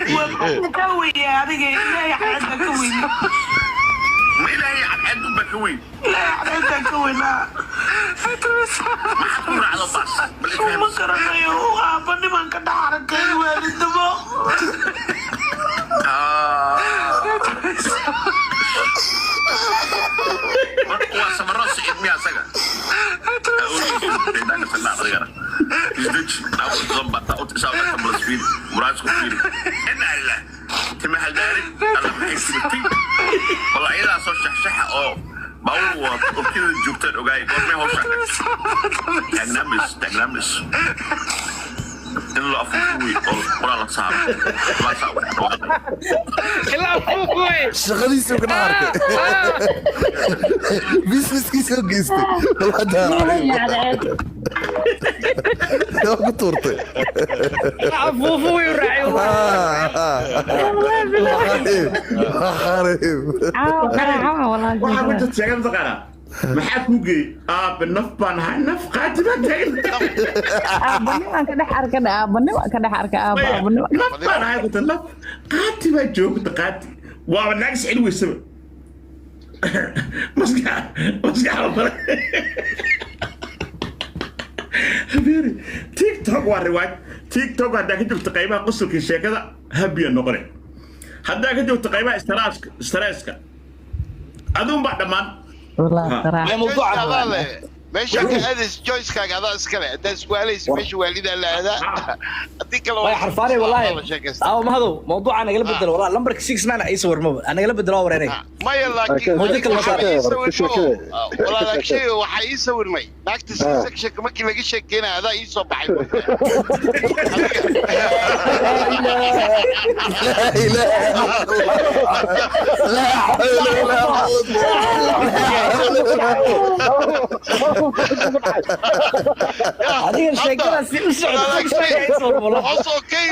كوي يا رجل لا يا حد كوي ما إلهي عن حد بكوي لا يا حد كوي لا ما حتمر على الباص ما كرنا يروح بني ما كده حركة والد ما واسم الرأس إدمي أسجع أقول في الله غيره يزدج أو تضبط أو تساوي تبلس فيه مراسك فيه إن الله تمه الداري الله محيش بتي والله إذا صار شحشحة أو باو وكذا جبتين وجاي قول ما هو شحش تجنمس إلا أفوكوي ولا صعب لا صعب إلا أفوكوي شغلي سوق نهارك بيسمس كي سوق جيستي هذا لو طورتي أفوكوي وراعي خريب waxaa ku jirta taqana maxaa ku geey naf baan ahay naf qaati baan tahay baniman ka dhex arkada baniman ka dhex arka naf baan ahay kuta naf qaati baa joogta qaati waa naagis cil weysaba maska habeeri tiktok waa riwaayad tiktok haddaa ka joogta qaybaha qosolka sheekada habiya noqone haddaa ka joogta qaybaha stresska aduun baa dhammaan ماشي هذا جويس كاك هذا اسكله ده سواليس ماشي والدها لا هذا اديك والله حرفاني والله او ما هذا موضوع انا قلب بدل والله لمبرك 6 مان اي صور مو انا قلب بدل اوريني ما يلا موجك والله ذاك شيء وحي يسوي مي باك تسكك شك ما كي لقي شكينا هذا يصب حي لا اله لا هذه الشيكله والله اوكي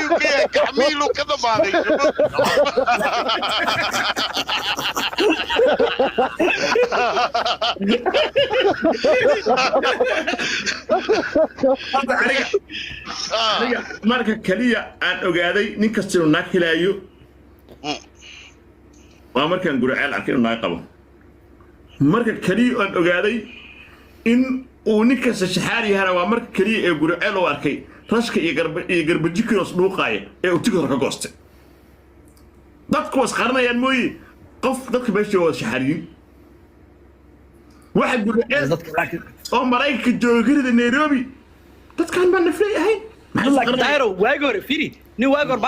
كحميل وكذا ما marka kaliya aan ogaaday nin kasta inuu naag helaayo waa markaan guraceel arkay inuu naag qabo marka kaliya aan ogaaday in uu nin kasta shaxaar yahana waa marka kaliya ee guraceel oo arkay rashka iyo garbajikiros dhuuqaaya ee uu tigor ka goostay dadku was qaranayaan mooye qof dadka meesha waa shaxaariyin waxa guraceel oo maraykanka jooga garida nairobi dadkan baan naflay ahayn والله دايرو واغور فيري ني واغور